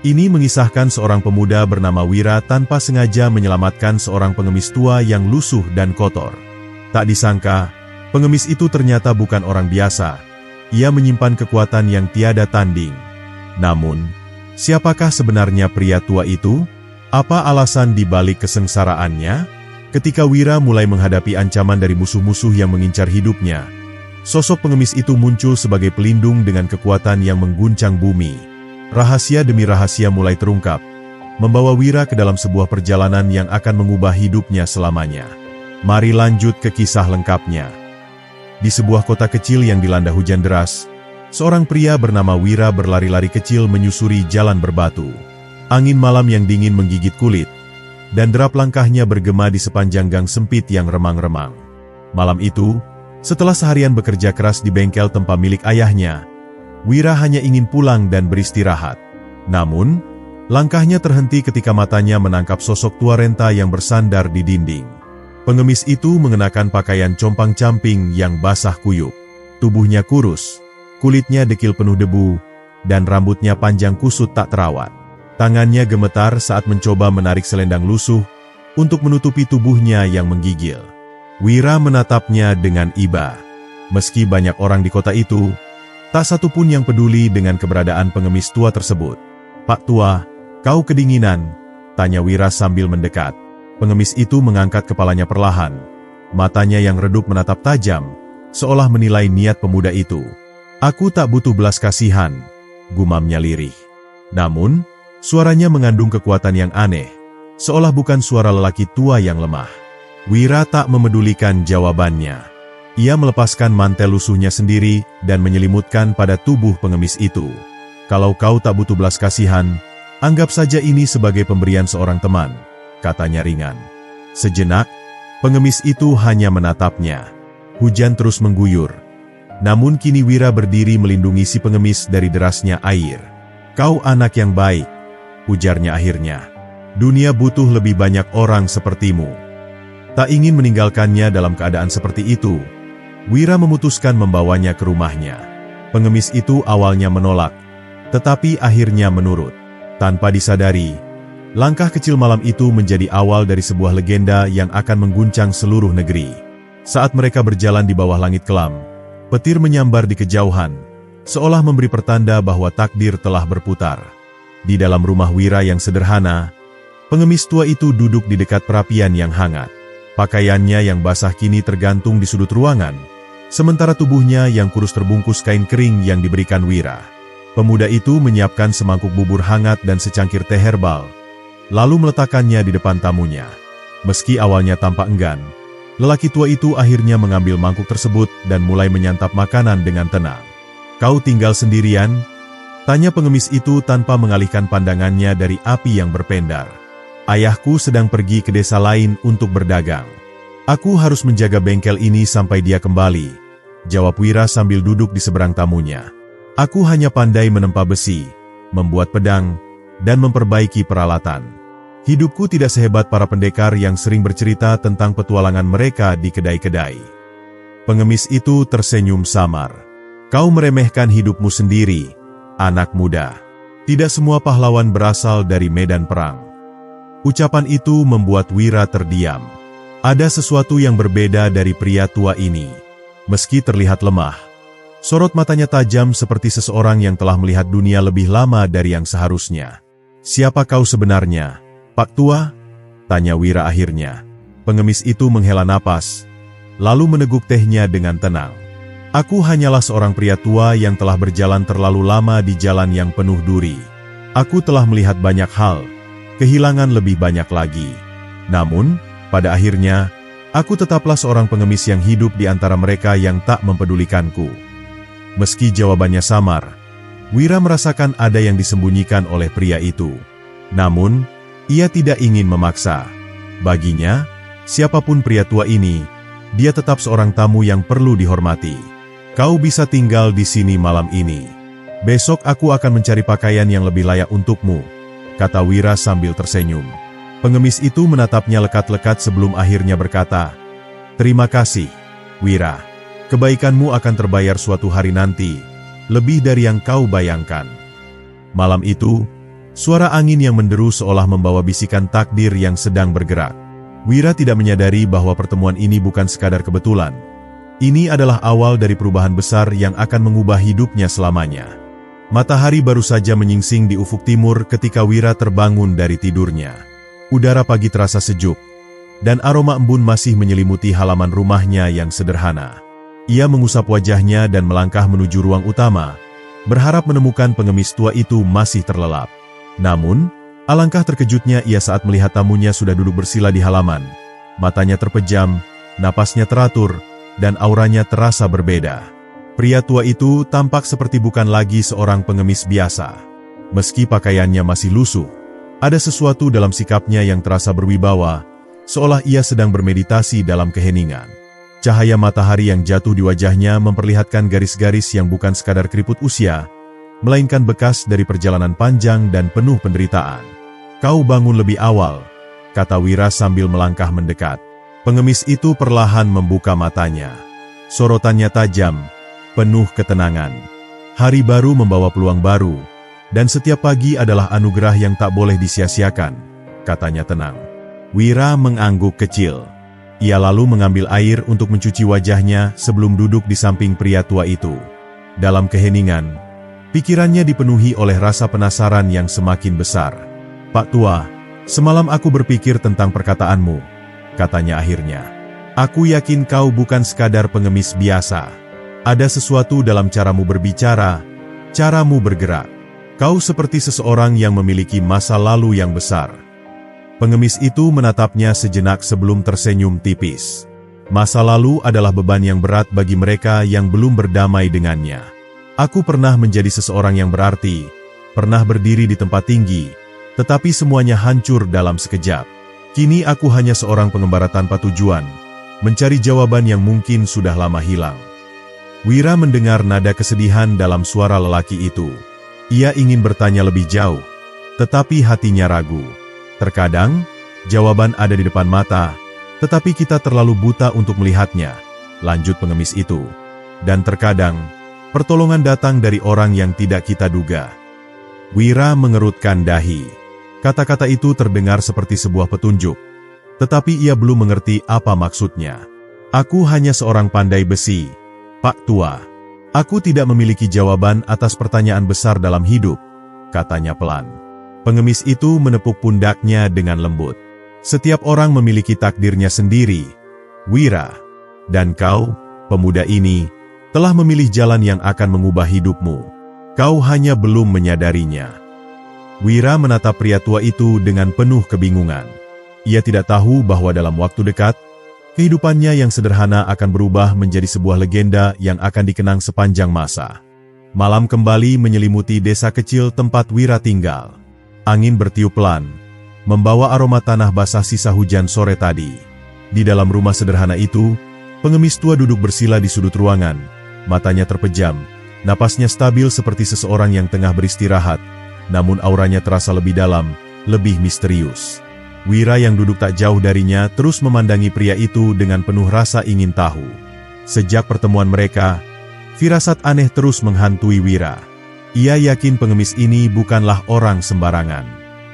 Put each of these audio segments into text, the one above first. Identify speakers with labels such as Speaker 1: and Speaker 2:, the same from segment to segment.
Speaker 1: Ini mengisahkan seorang pemuda bernama Wira tanpa sengaja menyelamatkan seorang pengemis tua yang lusuh dan kotor. Tak disangka, pengemis itu ternyata bukan orang biasa. Ia menyimpan kekuatan yang tiada tanding. Namun, siapakah sebenarnya pria tua itu? Apa alasan di balik kesengsaraannya? Ketika Wira mulai menghadapi ancaman dari musuh-musuh yang mengincar hidupnya, sosok pengemis itu muncul sebagai pelindung dengan kekuatan yang mengguncang bumi. Rahasia demi rahasia mulai terungkap, membawa Wira ke dalam sebuah perjalanan yang akan mengubah hidupnya selamanya. Mari lanjut ke kisah lengkapnya. Di sebuah kota kecil yang dilanda hujan deras, seorang pria bernama Wira berlari-lari kecil menyusuri jalan berbatu. Angin malam yang dingin menggigit kulit, dan derap langkahnya bergema di sepanjang gang sempit yang remang-remang. Malam itu, setelah seharian bekerja keras di bengkel tempat milik ayahnya, Wira hanya ingin pulang dan beristirahat. Namun, langkahnya terhenti ketika matanya menangkap sosok tua renta yang bersandar di dinding. Pengemis itu mengenakan pakaian compang-camping yang basah kuyup. Tubuhnya kurus, kulitnya dekil penuh debu, dan rambutnya panjang kusut tak terawat. Tangannya gemetar saat mencoba menarik selendang lusuh untuk menutupi tubuhnya yang menggigil. Wira menatapnya dengan iba. Meski banyak orang di kota itu, tak satu pun yang peduli dengan keberadaan pengemis tua tersebut. "Pak tua, kau kedinginan?" tanya Wira sambil mendekat. Pengemis itu mengangkat kepalanya perlahan. Matanya yang redup menatap tajam, seolah menilai niat pemuda itu. "Aku tak butuh belas kasihan," gumamnya lirih. Namun, suaranya mengandung kekuatan yang aneh, seolah bukan suara lelaki tua yang lemah. Wira tak memedulikan jawabannya. Ia melepaskan mantel lusuhnya sendiri dan menyelimutkan pada tubuh pengemis itu. "Kalau kau tak butuh belas kasihan, anggap saja ini sebagai pemberian seorang teman," katanya ringan. Sejenak, pengemis itu hanya menatapnya. Hujan terus mengguyur. Namun kini Wira berdiri melindungi si pengemis dari derasnya air. "Kau anak yang baik," ujarnya akhirnya. "Dunia butuh lebih banyak orang sepertimu." Tak ingin meninggalkannya dalam keadaan seperti itu, Wira memutuskan membawanya ke rumahnya. Pengemis itu awalnya menolak, tetapi akhirnya menurut. Tanpa disadari, langkah kecil malam itu menjadi awal dari sebuah legenda yang akan mengguncang seluruh negeri. Saat mereka berjalan di bawah langit kelam, petir menyambar di kejauhan, seolah memberi pertanda bahwa takdir telah berputar. Di dalam rumah Wira yang sederhana, pengemis tua itu duduk di dekat perapian yang hangat. Pakaiannya yang basah kini tergantung di sudut ruangan, sementara tubuhnya yang kurus terbungkus kain kering yang diberikan Wira. Pemuda itu menyiapkan semangkuk bubur hangat dan secangkir teh herbal, lalu meletakkannya di depan tamunya. Meski awalnya tampak enggan, lelaki tua itu akhirnya mengambil mangkuk tersebut dan mulai menyantap makanan dengan tenang. "Kau tinggal sendirian?" tanya pengemis itu tanpa mengalihkan pandangannya dari api yang berpendar. "Ayahku sedang pergi ke desa lain untuk berdagang. Aku harus menjaga bengkel ini sampai dia kembali," jawab Wira sambil duduk di seberang tamunya. "Aku hanya pandai menempa besi, membuat pedang, dan memperbaiki peralatan. Hidupku tidak sehebat para pendekar yang sering bercerita tentang petualangan mereka di kedai-kedai." Pengemis itu tersenyum samar. "Kau meremehkan hidupmu sendiri, anak muda. Tidak semua pahlawan berasal dari medan perang." Ucapan itu membuat Wira terdiam. Ada sesuatu yang berbeda dari pria tua ini. Meski terlihat lemah, sorot matanya tajam seperti seseorang yang telah melihat dunia lebih lama dari yang seharusnya. "Siapa kau sebenarnya, Pak Tua?" tanya Wira akhirnya. Pengemis itu menghela napas, lalu meneguk tehnya dengan tenang. "Aku hanyalah seorang pria tua yang telah berjalan terlalu lama di jalan yang penuh duri. Aku telah melihat banyak hal, kehilangan lebih banyak lagi. Namun, pada akhirnya, aku tetaplah seorang pengemis yang hidup di antara mereka yang tak mempedulikanku." Meski jawabannya samar, Wira merasakan ada yang disembunyikan oleh pria itu. Namun, ia tidak ingin memaksa. Baginya, siapapun pria tua ini, dia tetap seorang tamu yang perlu dihormati. "Kau bisa tinggal di sini malam ini. Besok aku akan mencari pakaian yang lebih layak untukmu," kata Wira sambil tersenyum. Pengemis itu menatapnya lekat-lekat sebelum akhirnya berkata, "Terima kasih, Wira. Kebaikanmu akan terbayar suatu hari nanti, lebih dari yang kau bayangkan." Malam itu, Suara angin yang menderu seolah membawa bisikan takdir yang sedang bergerak. Wira tidak menyadari bahwa pertemuan ini bukan sekadar kebetulan. Ini adalah awal dari perubahan besar yang akan mengubah hidupnya selamanya. Matahari baru saja menyingsing di ufuk timur ketika Wira terbangun dari tidurnya. Udara pagi terasa sejuk, dan aroma embun masih menyelimuti halaman rumahnya yang sederhana. Ia mengusap wajahnya dan melangkah menuju ruang utama, berharap menemukan pengemis tua itu masih terlelap. Namun, alangkah terkejutnya ia saat melihat tamunya sudah duduk bersila di halaman. Matanya terpejam, napasnya teratur, dan auranya terasa berbeda. Pria tua itu tampak seperti bukan lagi seorang pengemis biasa. Meski pakaiannya masih lusuh, ada sesuatu dalam sikapnya yang terasa berwibawa, seolah ia sedang bermeditasi dalam keheningan. Cahaya matahari yang jatuh di wajahnya memperlihatkan garis-garis yang bukan sekadar keriput usia, melainkan bekas dari perjalanan panjang dan penuh penderitaan. "Kau bangun lebih awal," kata Wira sambil melangkah mendekat. Pengemis itu perlahan membuka matanya. Sorotannya tajam, penuh ketenangan. Hari baru membawa peluang baru, dan setiap pagi adalah anugerah yang tak boleh disia-siakan, katanya tenang. Wira mengangguk kecil. Ia lalu mengambil air untuk mencuci wajahnya sebelum duduk di samping pria tua itu. Dalam keheningan, pikirannya dipenuhi oleh rasa penasaran yang semakin besar. "Pak Tua, semalam aku berpikir tentang perkataanmu," katanya akhirnya. "Aku yakin kau bukan sekadar pengemis biasa. Ada sesuatu dalam caramu berbicara, caramu bergerak. Kau seperti seseorang yang memiliki masa lalu yang besar." Pengemis itu menatapnya sejenak sebelum tersenyum tipis. Masa lalu adalah beban yang berat bagi mereka yang belum berdamai dengannya. "Aku pernah menjadi seseorang yang berarti, pernah berdiri di tempat tinggi, tetapi semuanya hancur dalam sekejap. Kini aku hanya seorang pengembara tanpa tujuan, mencari jawaban yang mungkin sudah lama hilang." Wira mendengar nada kesedihan dalam suara lelaki itu. Ia ingin bertanya lebih jauh, tetapi hatinya ragu. "Terkadang, jawaban ada di depan mata, tetapi kita terlalu buta untuk melihatnya," lanjut pengemis itu. "Dan terkadang, pertolongan datang dari orang yang tidak kita duga." Wira mengerutkan dahi. Kata-kata itu terdengar seperti sebuah petunjuk, tetapi ia belum mengerti apa maksudnya. "Aku hanya seorang pandai besi, Pak Tua. Aku tidak memiliki jawaban atas pertanyaan besar dalam hidup," katanya pelan. Pengemis itu menepuk pundaknya dengan lembut. "Setiap orang memiliki takdirnya sendiri, Wira. Dan kau, pemuda ini, telah memilih jalan yang akan mengubah hidupmu. Kau hanya belum menyadarinya." Wira menatap pria tua itu dengan penuh kebingungan. Ia tidak tahu bahwa dalam waktu dekat, kehidupannya yang sederhana akan berubah menjadi sebuah legenda yang akan dikenang sepanjang masa. Malam kembali menyelimuti desa kecil tempat Wira tinggal. Angin bertiup pelan, membawa aroma tanah basah sisa hujan sore tadi. Di dalam rumah sederhana itu, pengemis tua duduk bersila di sudut ruangan, matanya terpejam, napasnya stabil seperti seseorang yang tengah beristirahat, namun auranya terasa lebih dalam, lebih misterius. Wira yang duduk tak jauh darinya terus memandangi pria itu dengan penuh rasa ingin tahu. Sejak pertemuan mereka, firasat aneh terus menghantui Wira. Ia yakin pengemis ini bukanlah orang sembarangan.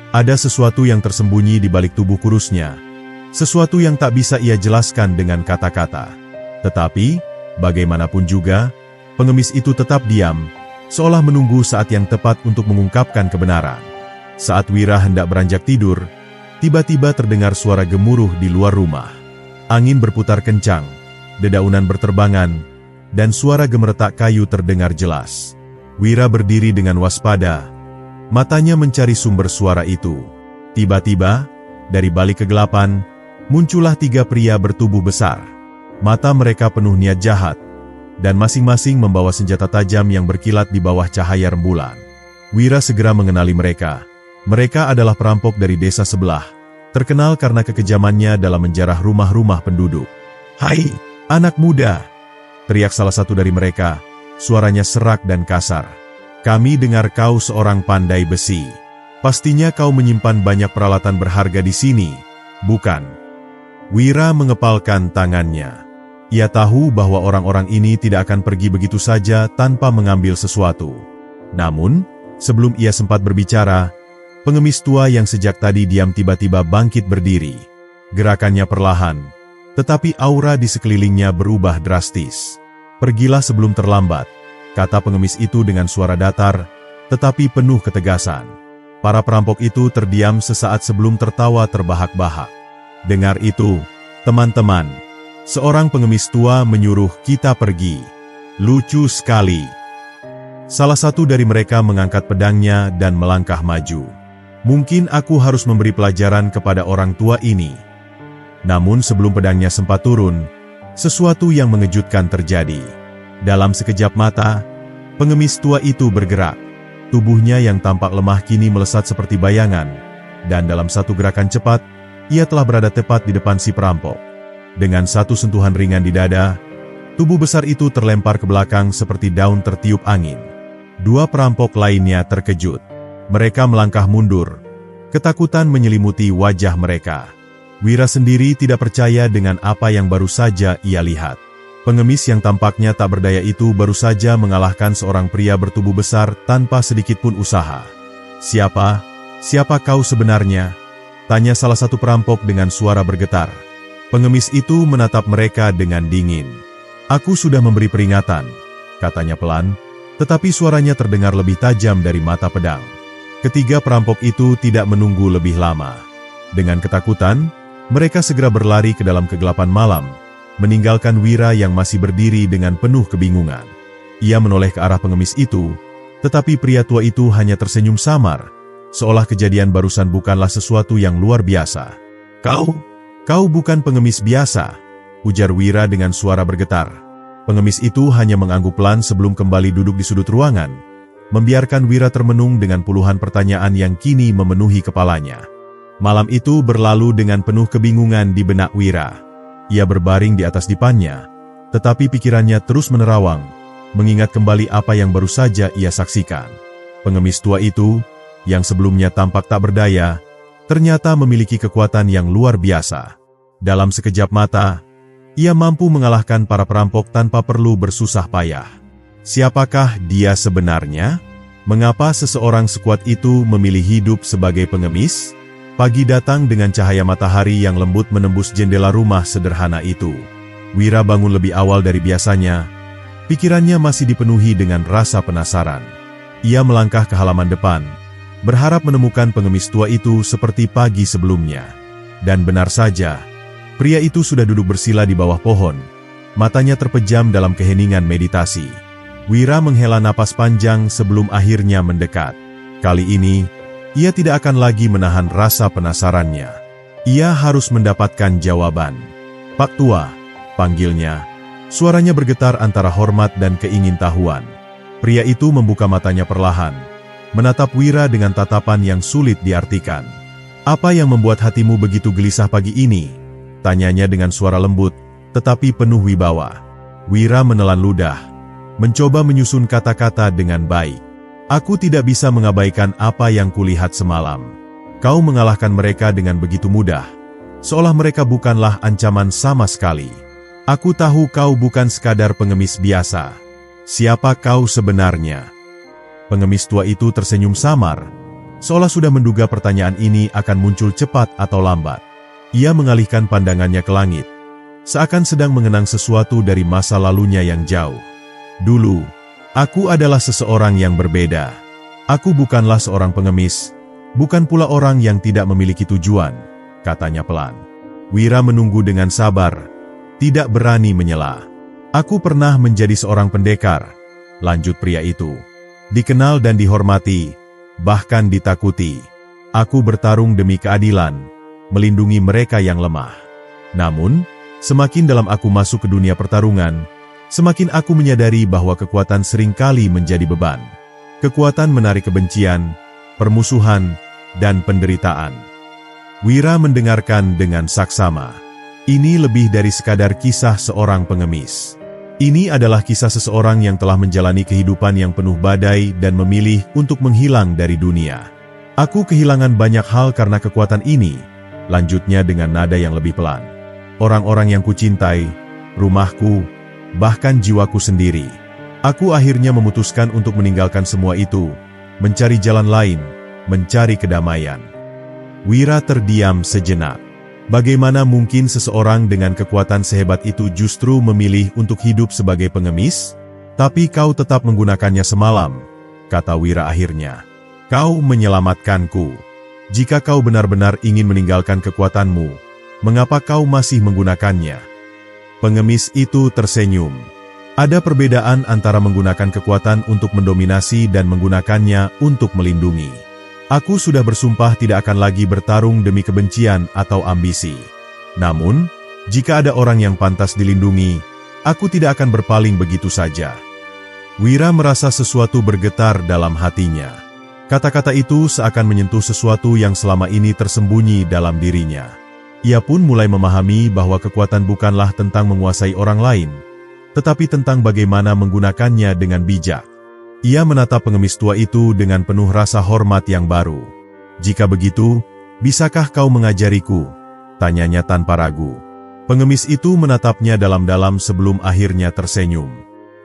Speaker 1: Ada sesuatu yang tersembunyi di balik tubuh kurusnya, sesuatu yang tak bisa ia jelaskan dengan kata-kata. Tetapi, bagaimanapun juga, pengemis itu tetap diam, seolah menunggu saat yang tepat untuk mengungkapkan kebenaran. Saat Wira hendak beranjak tidur, tiba-tiba terdengar suara gemuruh di luar rumah. Angin berputar kencang, dedaunan berterbangan, dan suara gemeretak kayu terdengar jelas. Wira berdiri dengan waspada, matanya mencari sumber suara itu. Tiba-tiba, dari balik kegelapan, muncullah 3 pria bertubuh besar. Mata mereka penuh niat jahat, dan masing-masing membawa senjata tajam yang berkilat di bawah cahaya rembulan. Wira segera mengenali mereka. Mereka adalah perampok dari desa sebelah, terkenal karena kekejamannya dalam menjarah rumah-rumah penduduk. "Hai, anak muda!" teriak salah satu dari mereka. Suaranya serak dan kasar. "Kami dengar kau seorang pandai besi. Pastinya kau menyimpan banyak peralatan berharga di sini, bukan?" Wira mengepalkan tangannya. Ia tahu bahwa orang-orang ini tidak akan pergi begitu saja tanpa mengambil sesuatu. Namun, sebelum ia sempat berbicara, Pengemis tua yang sejak tadi diam tiba-tiba bangkit berdiri. Gerakannya perlahan, tetapi aura di sekelilingnya berubah drastis. "Pergilah sebelum terlambat," kata pengemis itu dengan suara datar, tetapi penuh ketegasan. Para perampok itu terdiam sesaat sebelum tertawa terbahak-bahak. "Dengar itu, teman-teman," seorang pengemis tua menyuruh, "kita pergi." "Lucu sekali." Salah satu dari mereka mengangkat pedangnya dan melangkah maju. "Mungkin aku harus memberi pelajaran kepada orang tua ini." Namun sebelum pedangnya sempat turun, sesuatu yang mengejutkan terjadi. Dalam sekejap mata, pengemis tua itu bergerak. Tubuhnya yang tampak lemah kini melesat seperti bayangan, dan dalam satu gerakan cepat, ia telah berada tepat di depan si perampok. Dengan satu sentuhan ringan di dada, tubuh besar itu terlempar ke belakang seperti daun tertiup angin. Dua perampok lainnya terkejut. Mereka melangkah mundur. Ketakutan menyelimuti wajah mereka. Wira sendiri tidak percaya dengan apa yang baru saja ia lihat. Pengemis yang tampaknya tak berdaya itu baru saja mengalahkan seorang pria bertubuh besar tanpa sedikit pun usaha. Siapa kau sebenarnya?" tanya salah satu perampok dengan suara bergetar. Pengemis itu menatap mereka dengan dingin. "Aku sudah memberi peringatan," katanya pelan, tetapi suaranya terdengar lebih tajam dari mata pedang. Ketiga perampok itu tidak menunggu lebih lama. Dengan ketakutan, mereka segera berlari ke dalam kegelapan malam, meninggalkan Wira yang masih berdiri dengan penuh kebingungan. Ia menoleh ke arah pengemis itu, tetapi pria tua itu hanya tersenyum samar, seolah kejadian barusan bukanlah sesuatu yang luar biasa. Kau bukan pengemis biasa," ujar Wira dengan suara bergetar. Pengemis itu hanya mengangguk pelan sebelum kembali duduk di sudut ruangan, membiarkan Wira termenung dengan puluhan pertanyaan yang kini memenuhi kepalanya. Malam itu berlalu dengan penuh kebingungan di benak Wira. Ia berbaring di atas dipannya, tetapi pikirannya terus menerawang, mengingat kembali apa yang baru saja ia saksikan. Pengemis tua itu, yang sebelumnya tampak tak berdaya, ternyata memiliki kekuatan yang luar biasa. Dalam sekejap mata, ia mampu mengalahkan para perampok tanpa perlu bersusah payah. Siapakah dia sebenarnya? Mengapa seseorang sekuat itu memilih hidup sebagai pengemis? Pagi datang dengan cahaya matahari yang lembut menembus jendela rumah sederhana itu. Wira bangun lebih awal dari biasanya. Pikirannya masih dipenuhi dengan rasa penasaran. Ia melangkah ke halaman depan, berharap menemukan pengemis tua itu seperti pagi sebelumnya. Dan benar saja, pria itu sudah duduk bersila di bawah pohon, matanya terpejam dalam keheningan meditasi. Wira menghela napas panjang sebelum akhirnya mendekat. Kali ini, ia tidak akan lagi menahan rasa penasarannya. Ia harus mendapatkan jawaban. "Pak Tua," panggilnya. Suaranya bergetar antara hormat dan keingintahuan. Pria itu membuka matanya perlahan, menatap Wira dengan tatapan yang sulit diartikan. "Apa yang membuat hatimu begitu gelisah pagi ini?" tanyanya dengan suara lembut, tetapi penuh wibawa. Wira menelan ludah, mencoba menyusun kata-kata dengan baik. "Aku tidak bisa mengabaikan apa yang kulihat semalam. Kau mengalahkan mereka dengan begitu mudah, seolah mereka bukanlah ancaman sama sekali. Aku tahu kau bukan sekadar pengemis biasa. Siapa kau sebenarnya?" Pengemis tua itu tersenyum samar, seolah sudah menduga pertanyaan ini akan muncul cepat atau lambat. Ia mengalihkan pandangannya ke langit, seakan sedang mengenang sesuatu dari masa lalunya yang jauh. "Dulu, aku adalah seseorang yang berbeda. Aku bukanlah seorang pengemis, bukan pula orang yang tidak memiliki tujuan," katanya pelan. Wira menunggu dengan sabar, tidak berani menyela. "Aku pernah menjadi seorang pendekar," lanjut pria itu. "Dikenal dan dihormati, bahkan ditakuti. Aku bertarung demi keadilan, melindungi mereka yang lemah. Namun, semakin dalam aku masuk ke dunia pertarungan, semakin aku menyadari bahwa kekuatan seringkali menjadi beban. Kekuatan menarik kebencian, permusuhan, dan penderitaan." Wira mendengarkan dengan saksama. Ini lebih dari sekadar kisah seorang pengemis. Ini adalah kisah seseorang yang telah menjalani kehidupan yang penuh badai dan memilih untuk menghilang dari dunia. "Aku kehilangan banyak hal karena kekuatan ini," lanjutnya dengan nada yang lebih pelan. "Orang-orang yang kucintai, rumahku, bahkan jiwaku sendiri. Aku akhirnya memutuskan untuk meninggalkan semua itu, mencari jalan lain, mencari kedamaian. Wira terdiam sejenak. Bagaimana mungkin seseorang dengan kekuatan sehebat itu justru memilih untuk hidup sebagai pengemis? Tapi kau tetap menggunakannya semalam, kata Wira akhirnya. Kau menyelamatkanku. Jika kau benar-benar ingin meninggalkan kekuatanmu, mengapa kau masih menggunakannya? Pengemis itu tersenyum. Ada perbedaan antara menggunakan kekuatan untuk mendominasi dan menggunakannya untuk melindungi. Aku sudah bersumpah tidak akan lagi bertarung demi kebencian atau ambisi. Namun, jika ada orang yang pantas dilindungi, aku tidak akan berpaling begitu saja. Wira merasa sesuatu bergetar dalam hatinya. Kata-kata itu seakan menyentuh sesuatu yang selama ini tersembunyi dalam dirinya. Ia pun mulai memahami bahwa kekuatan bukanlah tentang menguasai orang lain, tetapi tentang bagaimana menggunakannya dengan bijak. Ia menatap pengemis tua itu dengan penuh rasa hormat yang baru. Jika begitu, bisakah kau mengajariku? Tanyanya tanpa ragu. Pengemis itu menatapnya dalam-dalam sebelum akhirnya tersenyum.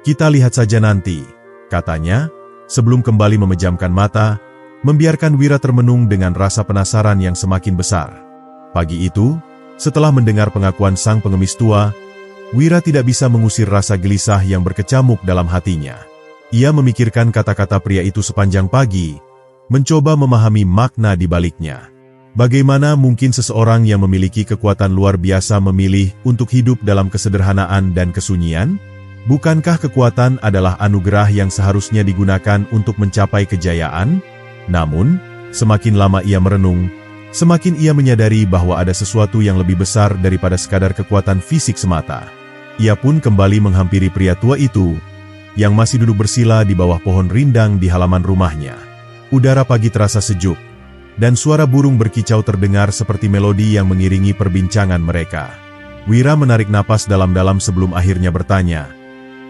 Speaker 1: Kita lihat saja nanti, katanya, sebelum kembali memejamkan mata, membiarkan Wira termenung dengan rasa penasaran yang semakin besar. Pagi itu, setelah mendengar pengakuan sang pengemis tua, Wira tidak bisa mengusir rasa gelisah yang berkecamuk dalam hatinya. Ia memikirkan kata-kata pria itu sepanjang pagi, mencoba memahami makna di baliknya. Bagaimana mungkin seseorang yang memiliki kekuatan luar biasa memilih untuk hidup dalam kesederhanaan dan kesunyian? Bukankah kekuatan adalah anugerah yang seharusnya digunakan untuk mencapai kejayaan? Namun, semakin lama ia merenung, semakin ia menyadari bahwa ada sesuatu yang lebih besar daripada sekadar kekuatan fisik semata. Ia pun kembali menghampiri pria tua itu, yang masih duduk bersila di bawah pohon rindang di halaman rumahnya. Udara pagi terasa sejuk, dan suara burung berkicau terdengar seperti melodi yang mengiringi perbincangan mereka. Wira menarik napas dalam-dalam sebelum akhirnya bertanya,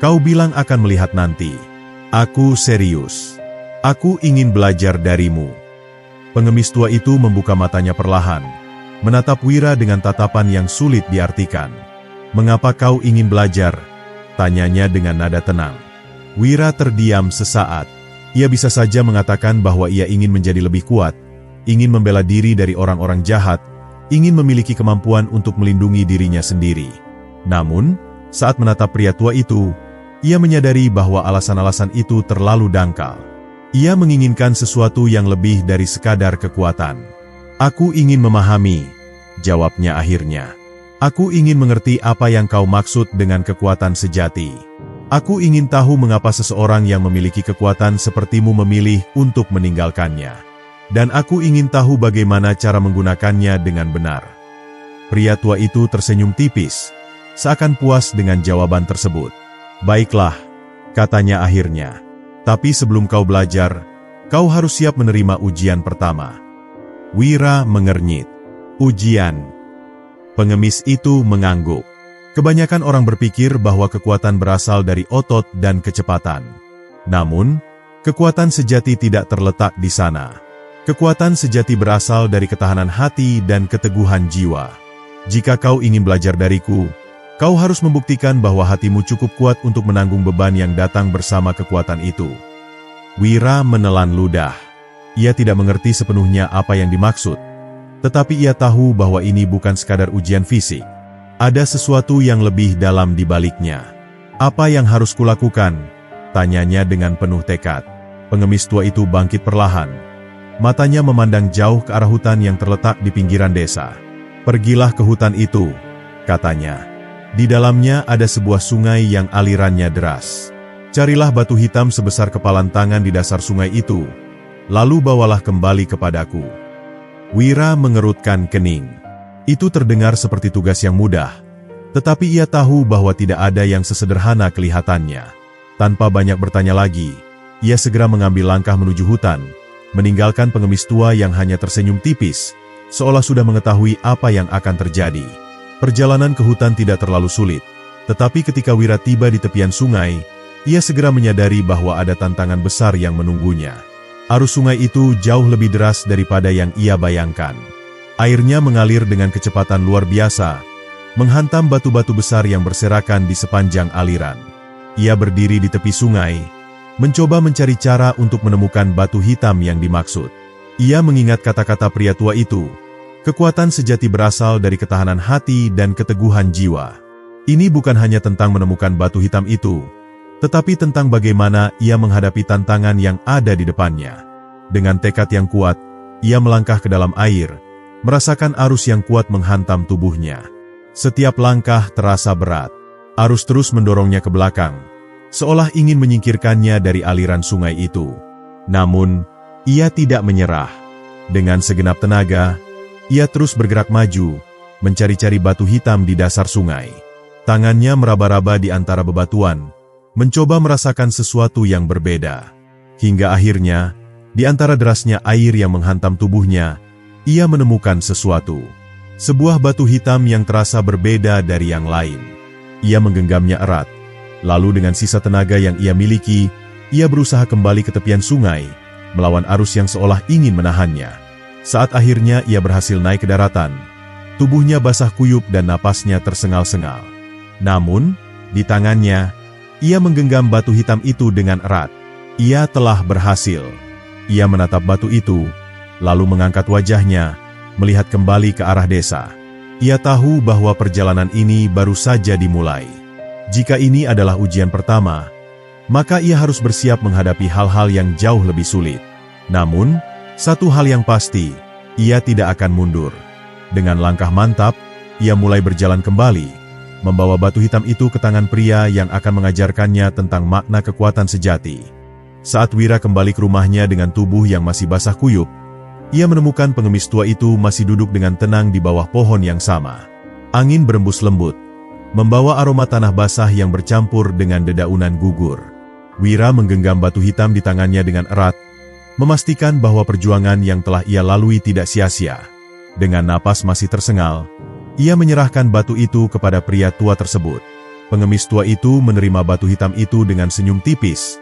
Speaker 1: "Kau bilang akan melihat nanti." "Aku serius. Aku ingin belajar darimu." Pengemis tua itu membuka matanya perlahan, menatap Wira dengan tatapan yang sulit diartikan. "Mengapa kau ingin belajar?" tanyanya dengan nada tenang. Wira terdiam sesaat. Ia bisa saja mengatakan bahwa ia ingin menjadi lebih kuat, ingin membela diri dari orang-orang jahat, ingin memiliki kemampuan untuk melindungi dirinya sendiri. Namun, saat menatap pria tua itu, ia menyadari bahwa alasan-alasan itu terlalu dangkal. Ia menginginkan sesuatu yang lebih dari sekadar kekuatan. "Aku ingin memahami," jawabnya akhirnya. "Aku ingin mengerti apa yang kau maksud dengan kekuatan sejati. Aku ingin tahu mengapa seseorang yang memiliki kekuatan sepertimu memilih untuk meninggalkannya. Dan aku ingin tahu bagaimana cara menggunakannya dengan benar." Pria tua itu tersenyum tipis, seakan puas dengan jawaban tersebut. "Baiklah," katanya akhirnya. "Tapi sebelum kau belajar, kau harus siap menerima ujian pertama." Wira mengernyit. "Ujian?" Pengemis itu mengangguk. Kebanyakan orang berpikir bahwa kekuatan berasal dari otot dan kecepatan. Namun, kekuatan sejati tidak terletak di sana. Kekuatan sejati berasal dari ketahanan hati dan keteguhan jiwa. Jika kau ingin belajar dariku, kau harus membuktikan bahwa hatimu cukup kuat untuk menanggung beban yang datang bersama kekuatan itu. Wira menelan ludah. Ia tidak mengerti sepenuhnya apa yang dimaksud. Tetapi ia tahu bahwa ini bukan sekadar ujian fisik. Ada sesuatu yang lebih dalam di baliknya. "Apa yang harus kulakukan?" tanyanya dengan penuh tekad. Pengemis tua itu bangkit perlahan. Matanya memandang jauh ke arah hutan yang terletak di pinggiran desa. "Pergilah ke hutan itu," katanya. "Di dalamnya ada sebuah sungai yang alirannya deras. Carilah batu hitam sebesar kepalan tangan di dasar sungai itu, lalu bawalah kembali kepadaku." Wira mengerutkan kening. Itu terdengar seperti tugas yang mudah, tetapi ia tahu bahwa tidak ada yang sesederhana kelihatannya. Tanpa banyak bertanya lagi, ia segera mengambil langkah menuju hutan, meninggalkan pengemis tua yang hanya tersenyum tipis, seolah sudah mengetahui apa yang akan terjadi. Perjalanan ke hutan tidak terlalu sulit, tetapi ketika Wira tiba di tepian sungai, ia segera menyadari bahwa ada tantangan besar yang menunggunya. Arus sungai itu jauh lebih deras daripada yang ia bayangkan. Airnya mengalir dengan kecepatan luar biasa, menghantam batu-batu besar yang berserakan di sepanjang aliran. Ia berdiri di tepi sungai, mencoba mencari cara untuk menemukan batu hitam yang dimaksud. Ia mengingat kata-kata pria tua itu. Kekuatan sejati berasal dari ketahanan hati dan keteguhan jiwa. Ini bukan hanya tentang menemukan batu hitam itu, tetapi tentang bagaimana ia menghadapi tantangan yang ada di depannya. Dengan tekad yang kuat, ia melangkah ke dalam air, merasakan arus yang kuat menghantam tubuhnya. Setiap langkah terasa berat. Arus terus mendorongnya ke belakang, seolah ingin menyingkirkannya dari aliran sungai itu. Namun, ia tidak menyerah. Dengan segenap tenaga, ia terus bergerak maju, mencari-cari batu hitam di dasar sungai. Tangannya meraba-raba di antara bebatuan, mencoba merasakan sesuatu yang berbeda. Hingga akhirnya, di antara derasnya air yang menghantam tubuhnya, ia menemukan sesuatu. Sebuah batu hitam yang terasa berbeda dari yang lain. Ia menggenggamnya erat. Lalu dengan sisa tenaga yang ia miliki, ia berusaha kembali ke tepian sungai, melawan arus yang seolah ingin menahannya. Saat akhirnya ia berhasil naik ke daratan, tubuhnya basah kuyup dan napasnya tersengal-sengal. Namun, di tangannya, ia menggenggam batu hitam itu dengan erat. Ia telah berhasil. Ia menatap batu itu, lalu mengangkat wajahnya, melihat kembali ke arah desa. Ia tahu bahwa perjalanan ini baru saja dimulai. Jika ini adalah ujian pertama, maka ia harus bersiap menghadapi hal-hal yang jauh lebih sulit. Namun, satu hal yang pasti, ia tidak akan mundur. Dengan langkah mantap, ia mulai berjalan kembali, membawa batu hitam itu ke tangan pria yang akan mengajarkannya tentang makna kekuatan sejati. Saat Wira kembali ke rumahnya dengan tubuh yang masih basah kuyup, ia menemukan pengemis tua itu masih duduk dengan tenang di bawah pohon yang sama. Angin berembus lembut, membawa aroma tanah basah yang bercampur dengan dedaunan gugur. Wira menggenggam batu hitam di tangannya dengan erat, memastikan bahwa perjuangan yang telah ia lalui tidak sia-sia. Dengan napas masih tersengal, ia menyerahkan batu itu kepada pria tua tersebut. Pengemis tua itu menerima batu hitam itu dengan senyum tipis,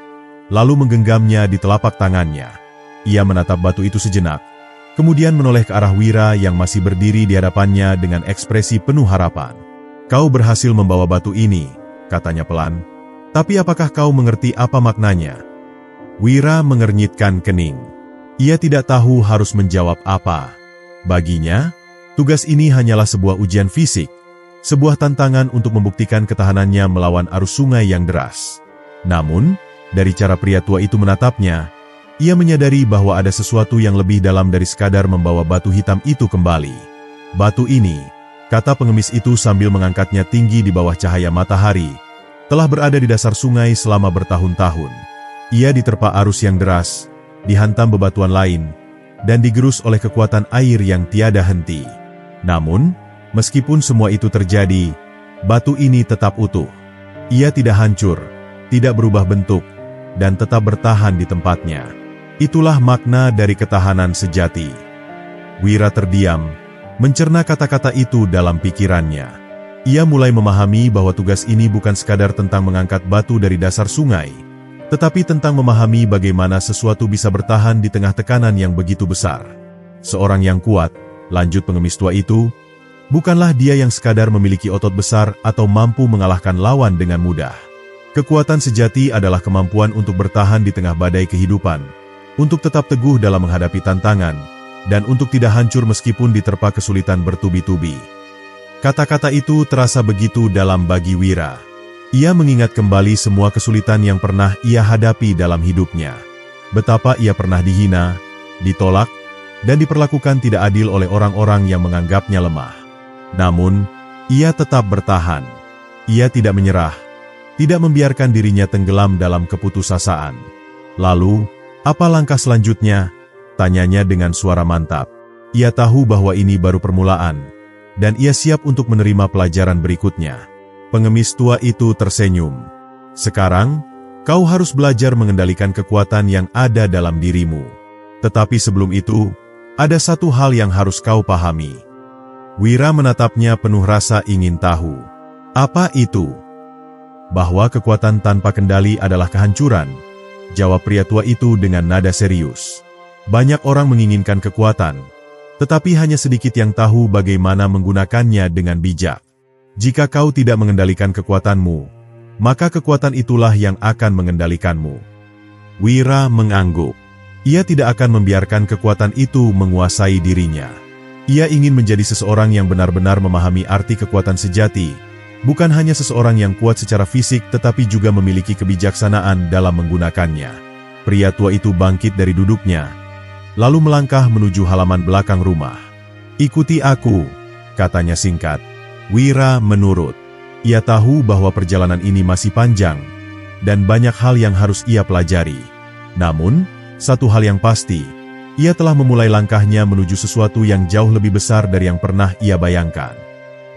Speaker 1: lalu menggenggamnya di telapak tangannya. Ia menatap batu itu sejenak, kemudian menoleh ke arah Wira yang masih berdiri di hadapannya dengan ekspresi penuh harapan. "Kau berhasil membawa batu ini," katanya pelan. "Tapi apakah kau mengerti apa maknanya?" Wira mengernyitkan kening. Ia tidak tahu harus menjawab apa. Baginya, tugas ini hanyalah sebuah ujian fisik, sebuah tantangan untuk membuktikan ketahanannya melawan arus sungai yang deras. Namun, dari cara pria tua itu menatapnya, ia menyadari bahwa ada sesuatu yang lebih dalam dari sekadar membawa batu hitam itu kembali. "Batu ini," kata pengemis itu sambil mengangkatnya tinggi di bawah cahaya matahari, telah berada di dasar sungai selama bertahun-tahun. Ia diterpa arus yang deras, dihantam bebatuan lain, dan digerus oleh kekuatan air yang tiada henti. Namun, meskipun semua itu terjadi, batu ini tetap utuh. Ia tidak hancur, tidak berubah bentuk, dan tetap bertahan di tempatnya. Itulah makna dari ketahanan sejati. Wira terdiam, mencerna kata-kata itu dalam pikirannya. Ia mulai memahami bahwa tugas ini bukan sekadar tentang mengangkat batu dari dasar sungai, tetapi tentang memahami bagaimana sesuatu bisa bertahan di tengah tekanan yang begitu besar. Seorang yang kuat, lanjut pengemis tua itu, bukanlah dia yang sekadar memiliki otot besar atau mampu mengalahkan lawan dengan mudah. Kekuatan sejati adalah kemampuan untuk bertahan di tengah badai kehidupan, untuk tetap teguh dalam menghadapi tantangan, dan untuk tidak hancur meskipun diterpa kesulitan bertubi-tubi. Kata-kata itu terasa begitu dalam bagi Wira. Ia mengingat kembali semua kesulitan yang pernah ia hadapi dalam hidupnya. Betapa ia pernah dihina, ditolak, dan diperlakukan tidak adil oleh orang-orang yang menganggapnya lemah. Namun, ia tetap bertahan. Ia tidak menyerah, tidak membiarkan dirinya tenggelam dalam keputusasaan. Lalu, "Apa langkah selanjutnya?" tanyanya dengan suara mantap. Ia tahu bahwa ini baru permulaan, dan ia siap untuk menerima pelajaran berikutnya. Pengemis tua itu tersenyum. "Sekarang, kau harus belajar mengendalikan kekuatan yang ada dalam dirimu. Tetapi sebelum itu, ada satu hal yang harus kau pahami." Wira menatapnya penuh rasa ingin tahu. "Apa itu?" "Bahwa kekuatan tanpa kendali adalah kehancuran," jawab pria tua itu dengan nada serius. "Banyak orang menginginkan kekuatan, tetapi hanya sedikit yang tahu bagaimana menggunakannya dengan bijak. Jika kau tidak mengendalikan kekuatanmu, maka kekuatan itulah yang akan mengendalikanmu." Wira mengangguk. Ia tidak akan membiarkan kekuatan itu menguasai dirinya. Ia ingin menjadi seseorang yang benar-benar memahami arti kekuatan sejati, bukan hanya seseorang yang kuat secara fisik tetapi juga memiliki kebijaksanaan dalam menggunakannya. Pria tua itu bangkit dari duduknya, lalu melangkah menuju halaman belakang rumah. "Ikuti aku," katanya singkat. Wira menurut. Ia tahu bahwa perjalanan ini masih panjang, dan banyak hal yang harus ia pelajari. Namun, satu hal yang pasti, ia telah memulai langkahnya menuju sesuatu yang jauh lebih besar dari yang pernah ia bayangkan.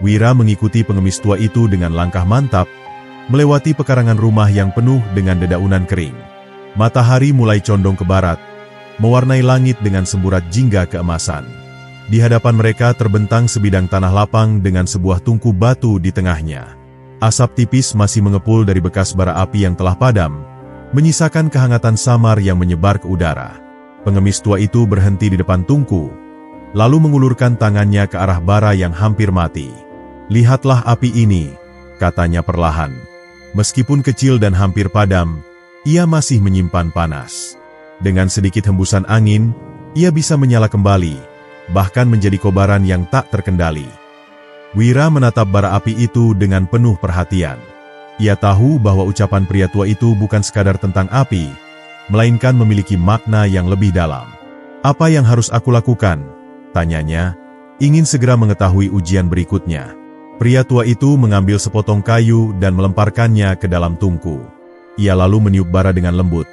Speaker 1: Wira mengikuti pengemis tua itu dengan langkah mantap, melewati pekarangan rumah yang penuh dengan dedaunan kering. Matahari mulai condong ke barat, mewarnai langit dengan semburat jingga keemasan. Di hadapan mereka terbentang sebidang tanah lapang dengan sebuah tungku batu di tengahnya. Asap tipis masih mengepul dari bekas bara api yang telah padam, menyisakan kehangatan samar yang menyebar ke udara. Pengemis tua itu berhenti di depan tungku, lalu mengulurkan tangannya ke arah bara yang hampir mati. "Lihatlah api ini," katanya perlahan. Meskipun kecil dan hampir padam, ia masih menyimpan panas. Dengan sedikit hembusan angin, ia bisa menyala kembali, bahkan menjadi kobaran yang tak terkendali. Wira menatap bara api itu dengan penuh perhatian. Ia tahu bahwa ucapan pria tua itu bukan sekadar tentang api, melainkan memiliki makna yang lebih dalam. "Apa yang harus aku lakukan?" tanyanya, ingin segera mengetahui ujian berikutnya. Pria tua itu mengambil sepotong kayu dan melemparkannya ke dalam tungku. Ia lalu meniup bara dengan lembut,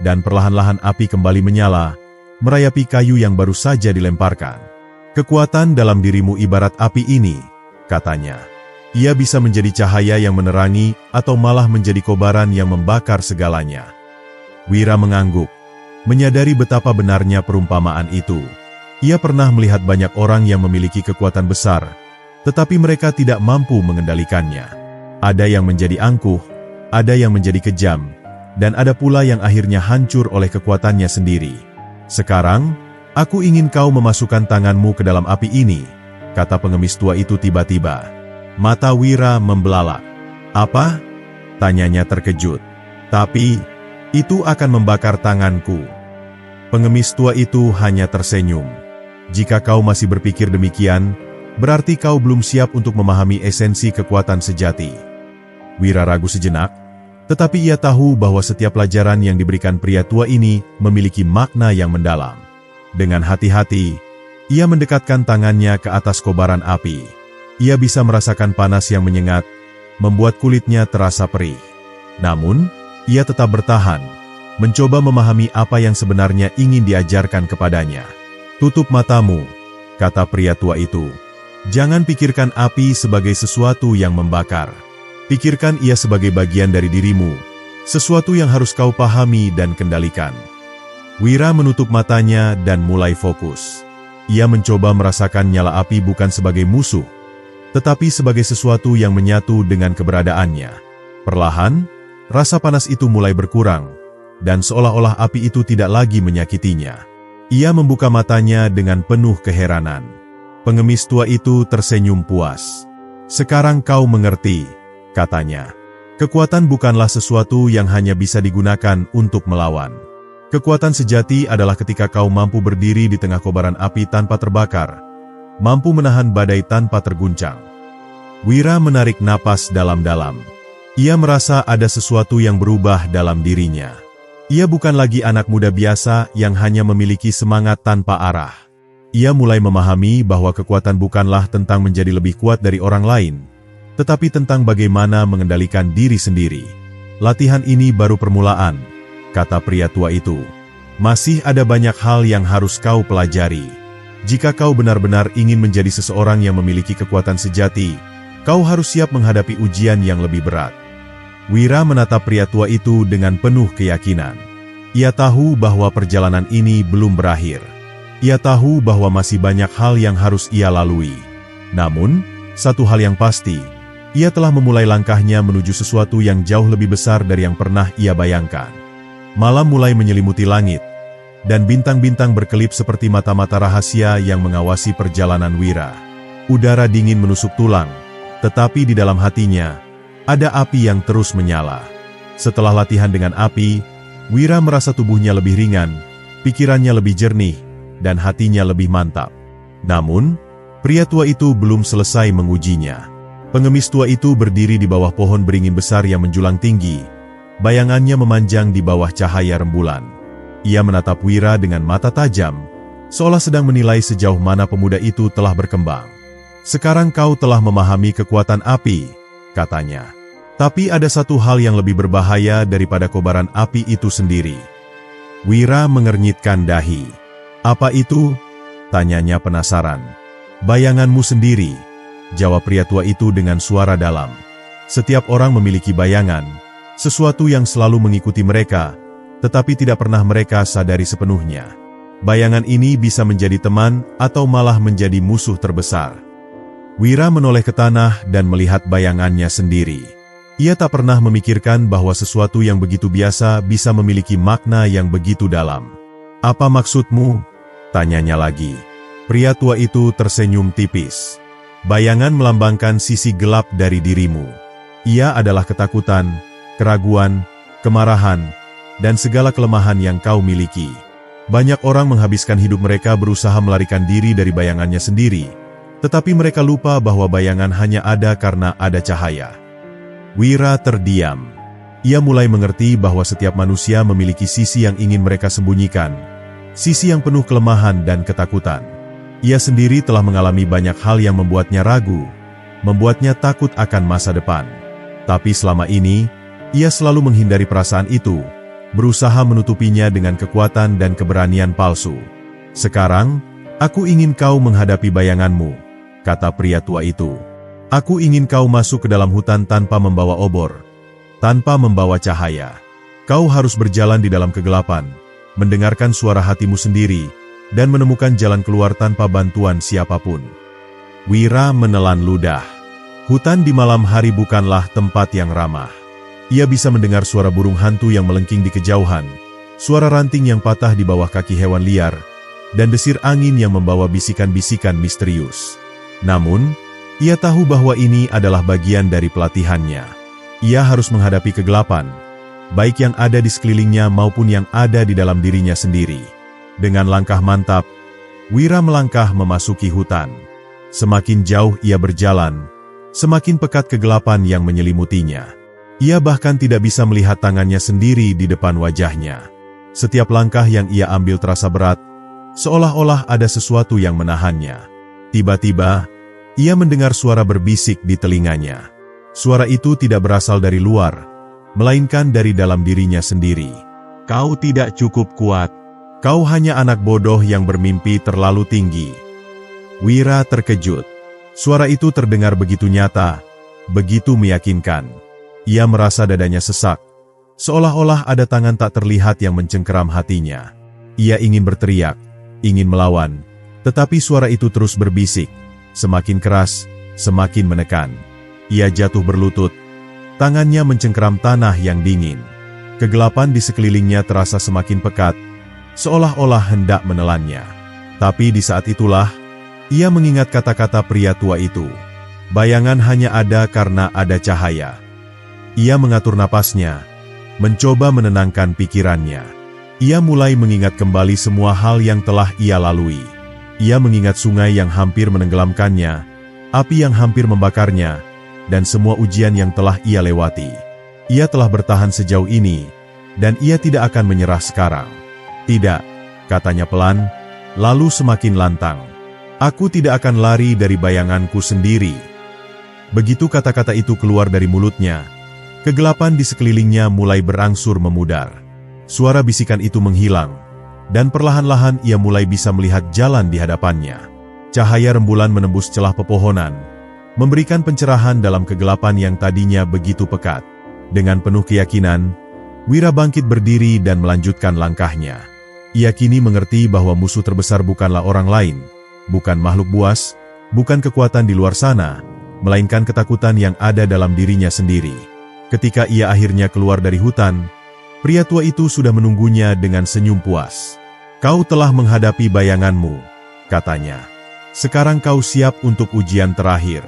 Speaker 1: dan perlahan-lahan api kembali menyala, merayapi kayu yang baru saja dilemparkan. "Kekuatan dalam dirimu ibarat api ini," katanya. "Ia bisa menjadi cahaya yang menerangi atau malah menjadi kobaran yang membakar segalanya." Wira mengangguk, menyadari betapa benarnya perumpamaan itu. Ia pernah melihat banyak orang yang memiliki kekuatan besar, tetapi mereka tidak mampu mengendalikannya. Ada yang menjadi angkuh, ada yang menjadi kejam, dan ada pula yang akhirnya hancur oleh kekuatannya sendiri. "Sekarang, aku ingin kau memasukkan tanganmu ke dalam api ini," kata pengemis tua itu tiba-tiba. Mata Wira membelalak. "Apa?" tanyanya terkejut. "Tapi, itu akan membakar tanganku." Pengemis tua itu hanya tersenyum. "Jika kau masih berpikir demikian, berarti kau belum siap untuk memahami esensi kekuatan sejati." Wira ragu sejenak, tetapi ia tahu bahwa setiap pelajaran yang diberikan pria tua ini memiliki makna yang mendalam. Dengan hati-hati, ia mendekatkan tangannya ke atas kobaran api. Ia bisa merasakan panas yang menyengat, membuat kulitnya terasa perih. Namun, ia tetap bertahan, mencoba memahami apa yang sebenarnya ingin diajarkan kepadanya. "Tutup matamu," kata pria tua itu. "Jangan pikirkan api sebagai sesuatu yang membakar. Pikirkan ia sebagai bagian dari dirimu, sesuatu yang harus kau pahami dan kendalikan." Wira menutup matanya dan mulai fokus. Ia mencoba merasakan nyala api bukan sebagai musuh, tetapi sebagai sesuatu yang menyatu dengan keberadaannya. Perlahan, rasa panas itu mulai berkurang, dan seolah-olah api itu tidak lagi menyakitinya. Ia membuka matanya dengan penuh keheranan. Pengemis tua itu tersenyum puas. "Sekarang kau mengerti," katanya. "Kekuatan bukanlah sesuatu yang hanya bisa digunakan untuk melawan. Kekuatan sejati adalah ketika kau mampu berdiri di tengah kobaran api tanpa terbakar, mampu menahan badai tanpa terguncang." Wira menarik napas dalam-dalam. Ia merasa ada sesuatu yang berubah dalam dirinya. Ia bukan lagi anak muda biasa yang hanya memiliki semangat tanpa arah. Ia mulai memahami bahwa kekuatan bukanlah tentang menjadi lebih kuat dari orang lain, tetapi tentang bagaimana mengendalikan diri sendiri. "Latihan ini baru permulaan," kata pria tua itu. "Masih ada banyak hal yang harus kau pelajari. Jika kau benar-benar ingin menjadi seseorang yang memiliki kekuatan sejati, kau harus siap menghadapi ujian yang lebih berat." Wira menatap pria tua itu dengan penuh keyakinan. Ia tahu bahwa perjalanan ini belum berakhir. Ia tahu bahwa masih banyak hal yang harus ia lalui. Namun, satu hal yang pasti, ia telah memulai langkahnya menuju sesuatu yang jauh lebih besar dari yang pernah ia bayangkan. Malam mulai menyelimuti langit, dan bintang-bintang berkelip seperti mata-mata rahasia yang mengawasi perjalanan Wira. Udara dingin menusuk tulang, tetapi di dalam hatinya, ada api yang terus menyala. Setelah latihan dengan api, Wira merasa tubuhnya lebih ringan, pikirannya lebih jernih, dan hatinya lebih mantap. Namun, pria tua itu belum selesai mengujinya. Pengemis tua itu berdiri di bawah pohon beringin besar yang menjulang tinggi. Bayangannya memanjang di bawah cahaya rembulan. Ia menatap Wira dengan mata tajam, seolah sedang menilai sejauh mana pemuda itu telah berkembang. "Sekarang kau telah memahami kekuatan api," katanya. "Tapi ada satu hal yang lebih berbahaya daripada kobaran api itu sendiri." Wira mengernyitkan dahi. "Apa itu?" tanyanya penasaran. "Bayanganmu sendiri," jawab pria tua itu dengan suara dalam. "Setiap orang memiliki bayangan, sesuatu yang selalu mengikuti mereka, tetapi tidak pernah mereka sadari sepenuhnya. Bayangan ini bisa menjadi teman atau malah menjadi musuh terbesar." Wira menoleh ke tanah dan melihat bayangannya sendiri. Ia tak pernah memikirkan bahwa sesuatu yang begitu biasa bisa memiliki makna yang begitu dalam. "Apa maksudmu?" tanyanya lagi. Pria tua itu tersenyum tipis. "Bayangan melambangkan sisi gelap dari dirimu. Ia adalah ketakutan, keraguan, kemarahan, dan segala kelemahan yang kau miliki. Banyak orang menghabiskan hidup mereka berusaha melarikan diri dari bayangannya sendiri, tetapi mereka lupa bahwa bayangan hanya ada karena ada cahaya." Wira terdiam. Ia mulai mengerti bahwa setiap manusia memiliki sisi yang ingin mereka sembunyikan, sisi yang penuh kelemahan dan ketakutan. Ia sendiri telah mengalami banyak hal yang membuatnya ragu, membuatnya takut akan masa depan. Tapi selama ini, ia selalu menghindari perasaan itu, berusaha menutupinya dengan kekuatan dan keberanian palsu. "Sekarang, aku ingin kau menghadapi bayanganmu," kata pria tua itu. "Aku ingin kau masuk ke dalam hutan tanpa membawa obor, tanpa membawa cahaya. Kau harus berjalan di dalam kegelapan, mendengarkan suara hatimu sendiri, dan menemukan jalan keluar tanpa bantuan siapapun." Wira menelan ludah. Hutan di malam hari bukanlah tempat yang ramah. Ia bisa mendengar suara burung hantu yang melengking di kejauhan, suara ranting yang patah di bawah kaki hewan liar, dan desir angin yang membawa bisikan-bisikan misterius. Namun, ia tahu bahwa ini adalah bagian dari pelatihannya. Ia harus menghadapi kegelapan, baik yang ada di sekelilingnya maupun yang ada di dalam dirinya sendiri. Dengan langkah mantap, Wira melangkah memasuki hutan. Semakin jauh ia berjalan, semakin pekat kegelapan yang menyelimutinya. Ia bahkan tidak bisa melihat tangannya sendiri di depan wajahnya. Setiap langkah yang ia ambil terasa berat, seolah-olah ada sesuatu yang menahannya. Tiba-tiba, ia mendengar suara berbisik di telinganya. Suara itu tidak berasal dari luar, melainkan dari dalam dirinya sendiri. "Kau tidak cukup kuat. Kau hanya anak bodoh yang bermimpi terlalu tinggi." Wira terkejut. Suara itu terdengar begitu nyata, begitu meyakinkan. Ia merasa dadanya sesak, seolah-olah ada tangan tak terlihat yang mencengkeram hatinya. Ia ingin berteriak, ingin melawan, tetapi suara itu terus berbisik. Semakin keras, semakin menekan. Ia jatuh berlutut. Tangannya mencengkeram tanah yang dingin. Kegelapan di sekelilingnya terasa semakin pekat, seolah-olah hendak menelannya. Tapi di saat itulah, ia mengingat kata-kata pria tua itu. Bayangan hanya ada karena ada cahaya. Ia mengatur napasnya, mencoba menenangkan pikirannya. Ia mulai mengingat kembali semua hal yang telah ia lalui. Ia mengingat sungai yang hampir menenggelamkannya, api yang hampir membakarnya, dan semua ujian yang telah ia lewati. Ia telah bertahan sejauh ini, dan ia tidak akan menyerah sekarang. "Tidak," katanya pelan, lalu semakin lantang. "Aku tidak akan lari dari bayanganku sendiri." Begitu kata-kata itu keluar dari mulutnya, kegelapan di sekelilingnya mulai berangsur memudar. Suara bisikan itu menghilang, dan perlahan-lahan ia mulai bisa melihat jalan di hadapannya. Cahaya rembulan menembus celah pepohonan, memberikan pencerahan dalam kegelapan yang tadinya begitu pekat. Dengan penuh keyakinan, Wira bangkit berdiri dan melanjutkan langkahnya. Ia kini mengerti bahwa musuh terbesar bukanlah orang lain, bukan makhluk buas, bukan kekuatan di luar sana, melainkan ketakutan yang ada dalam dirinya sendiri. Ketika ia akhirnya keluar dari hutan, pria tua itu sudah menunggunya dengan senyum puas. "Kau telah menghadapi bayanganmu," katanya. "Sekarang kau siap untuk ujian terakhir."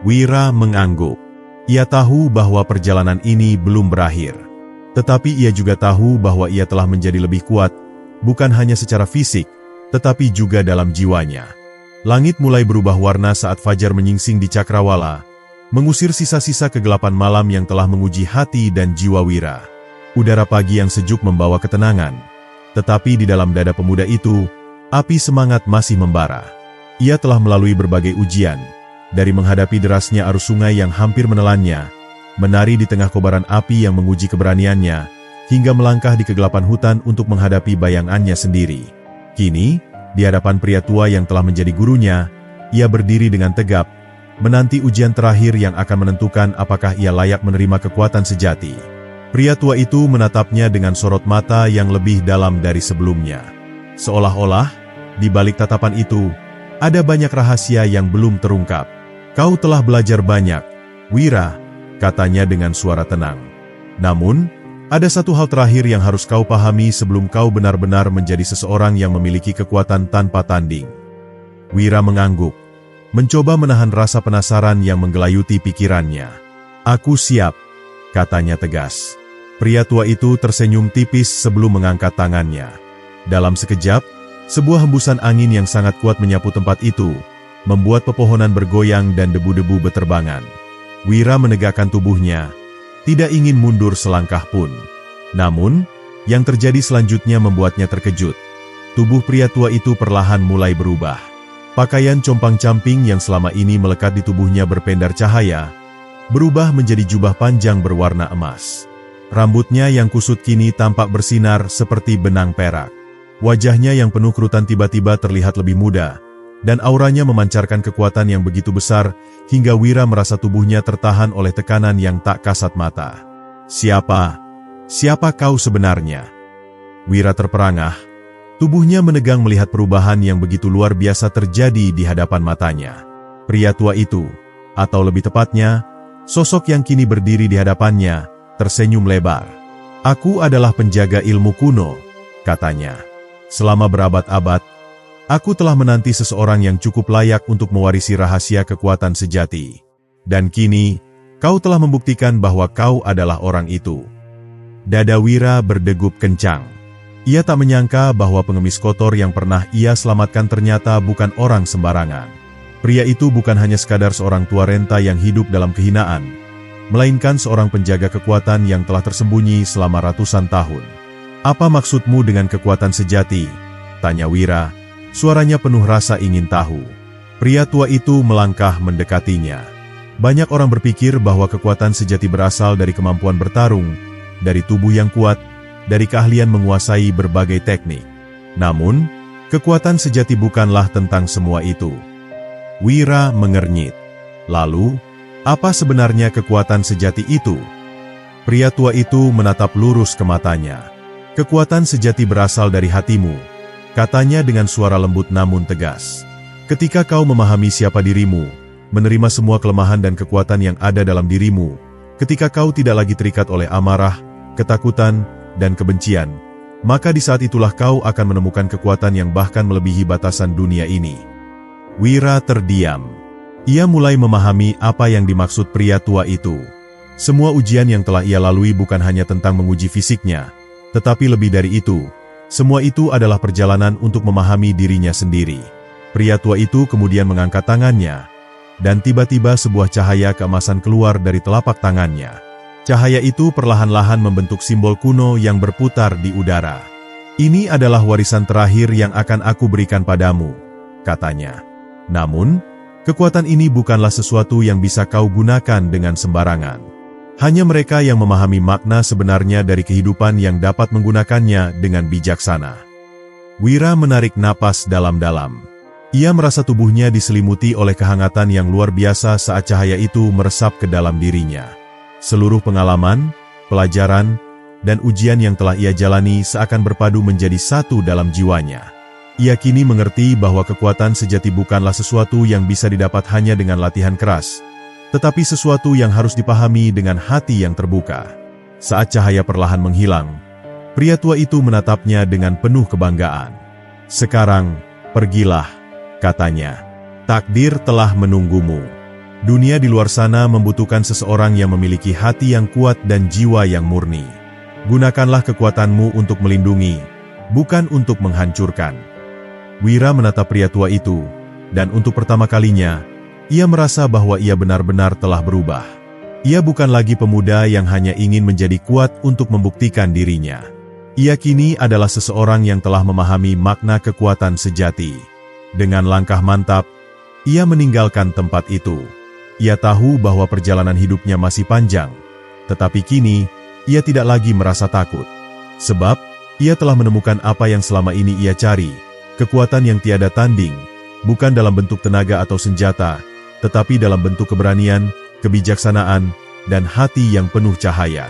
Speaker 1: Wira mengangguk. Ia tahu bahwa perjalanan ini belum berakhir. Tetapi ia juga tahu bahwa ia telah menjadi lebih kuat, bukan hanya secara fisik, tetapi juga dalam jiwanya. Langit mulai berubah warna saat fajar menyingsing di Cakrawala, mengusir sisa-sisa kegelapan malam yang telah menguji hati dan jiwa Wira. Udara pagi yang sejuk membawa ketenangan, tetapi di dalam dada pemuda itu, api semangat masih membara. Ia telah melalui berbagai ujian, dari menghadapi derasnya arus sungai yang hampir menelannya, menari di tengah kobaran api yang menguji keberaniannya, hingga melangkah di kegelapan hutan untuk menghadapi bayangannya sendiri. Kini, di hadapan pria tua yang telah menjadi gurunya, ia berdiri dengan tegap, menanti ujian terakhir yang akan menentukan apakah ia layak menerima kekuatan sejati. Pria tua itu menatapnya dengan sorot mata yang lebih dalam dari sebelumnya. Seolah-olah, di balik tatapan itu, ada banyak rahasia yang belum terungkap. "Kau telah belajar banyak, Wira," katanya dengan suara tenang. "Namun, ada satu hal terakhir yang harus kau pahami sebelum kau benar-benar menjadi seseorang yang memiliki kekuatan tanpa tanding." Wira mengangguk, mencoba menahan rasa penasaran yang menggelayuti pikirannya. "Aku siap," katanya tegas. Pria tua itu tersenyum tipis sebelum mengangkat tangannya. Dalam sekejap, sebuah hembusan angin yang sangat kuat menyapu tempat itu, membuat pepohonan bergoyang dan debu-debu beterbangan. Wira menegakkan tubuhnya, tidak ingin mundur selangkah pun. Namun, yang terjadi selanjutnya membuatnya terkejut. Tubuh pria tua itu perlahan mulai berubah. Pakaian compang-camping yang selama ini melekat di tubuhnya berpendar cahaya, berubah menjadi jubah panjang berwarna emas. Rambutnya yang kusut kini tampak bersinar seperti benang perak. Wajahnya yang penuh kerutan tiba-tiba terlihat lebih muda, dan auranya memancarkan kekuatan yang begitu besar, hingga Wira merasa tubuhnya tertahan oleh tekanan yang tak kasat mata. Siapa kau sebenarnya?" Wira terperangah. Tubuhnya menegang melihat perubahan yang begitu luar biasa terjadi di hadapan matanya. Pria tua itu, atau lebih tepatnya, sosok yang kini berdiri di hadapannya, tersenyum lebar. "Aku adalah penjaga ilmu kuno," katanya. "Selama berabad-abad, aku telah menanti seseorang yang cukup layak untuk mewarisi rahasia kekuatan sejati. Dan kini, kau telah membuktikan bahwa kau adalah orang itu." Dada Wira berdegup kencang. Ia tak menyangka bahwa pengemis kotor yang pernah ia selamatkan ternyata bukan orang sembarangan. Pria itu bukan hanya sekadar seorang tua renta yang hidup dalam kehinaan, melainkan seorang penjaga kekuatan yang telah tersembunyi selama ratusan tahun. "Apa maksudmu dengan kekuatan sejati?" tanya Wira, suaranya penuh rasa ingin tahu. Pria tua itu melangkah mendekatinya. Banyak orang berpikir bahwa kekuatan sejati berasal dari kemampuan bertarung, dari tubuh yang kuat, dari keahlian menguasai berbagai teknik. Namun, kekuatan sejati bukanlah tentang semua itu. Wira mengernyit. "Lalu, apa sebenarnya kekuatan sejati itu?" Pria tua itu menatap lurus ke matanya. "Kekuatan sejati berasal dari hatimu," katanya dengan suara lembut namun tegas. "Ketika kau memahami siapa dirimu, menerima semua kelemahan dan kekuatan yang ada dalam dirimu, ketika kau tidak lagi terikat oleh amarah, ketakutan, dan kebencian, maka di saat itulah kau akan menemukan kekuatan yang bahkan melebihi batasan dunia ini." Wira terdiam. Ia mulai memahami apa yang dimaksud pria tua itu. Semua ujian yang telah ia lalui bukan hanya tentang menguji fisiknya, tetapi lebih dari itu, semua itu adalah perjalanan untuk memahami dirinya sendiri. Pria tua itu kemudian mengangkat tangannya, dan tiba-tiba sebuah cahaya keemasan keluar dari telapak tangannya. Cahaya itu perlahan-lahan membentuk simbol kuno yang berputar di udara. "Ini adalah warisan terakhir yang akan aku berikan padamu," katanya. "Namun, kekuatan ini bukanlah sesuatu yang bisa kau gunakan dengan sembarangan. Hanya mereka yang memahami makna sebenarnya dari kehidupan yang dapat menggunakannya dengan bijaksana." Wira menarik napas dalam-dalam. Ia merasa tubuhnya diselimuti oleh kehangatan yang luar biasa saat cahaya itu meresap ke dalam dirinya. Seluruh pengalaman, pelajaran, dan ujian yang telah ia jalani seakan berpadu menjadi satu dalam jiwanya. Ia kini mengerti bahwa kekuatan sejati bukanlah sesuatu yang bisa didapat hanya dengan latihan keras, tetapi sesuatu yang harus dipahami dengan hati yang terbuka. Saat cahaya perlahan menghilang, pria tua itu menatapnya dengan penuh kebanggaan. "Sekarang, pergilah," katanya. "Takdir telah menunggumu. Dunia di luar sana membutuhkan seseorang yang memiliki hati yang kuat dan jiwa yang murni. Gunakanlah kekuatanmu untuk melindungi, bukan untuk menghancurkan. Wira menatap pria tua itu, dan untuk pertama kalinya, ia merasa bahwa ia benar-benar telah berubah. Ia bukan lagi pemuda yang hanya ingin menjadi kuat untuk membuktikan dirinya. Ia kini adalah seseorang yang telah memahami makna kekuatan sejati. Dengan langkah mantap, ia meninggalkan tempat itu. Ia tahu bahwa perjalanan hidupnya masih panjang, tetapi kini, ia tidak lagi merasa takut. Sebab, ia telah menemukan apa yang selama ini ia cari, kekuatan yang tiada tanding, bukan dalam bentuk tenaga atau senjata, tetapi dalam bentuk keberanian, kebijaksanaan, dan hati yang penuh cahaya.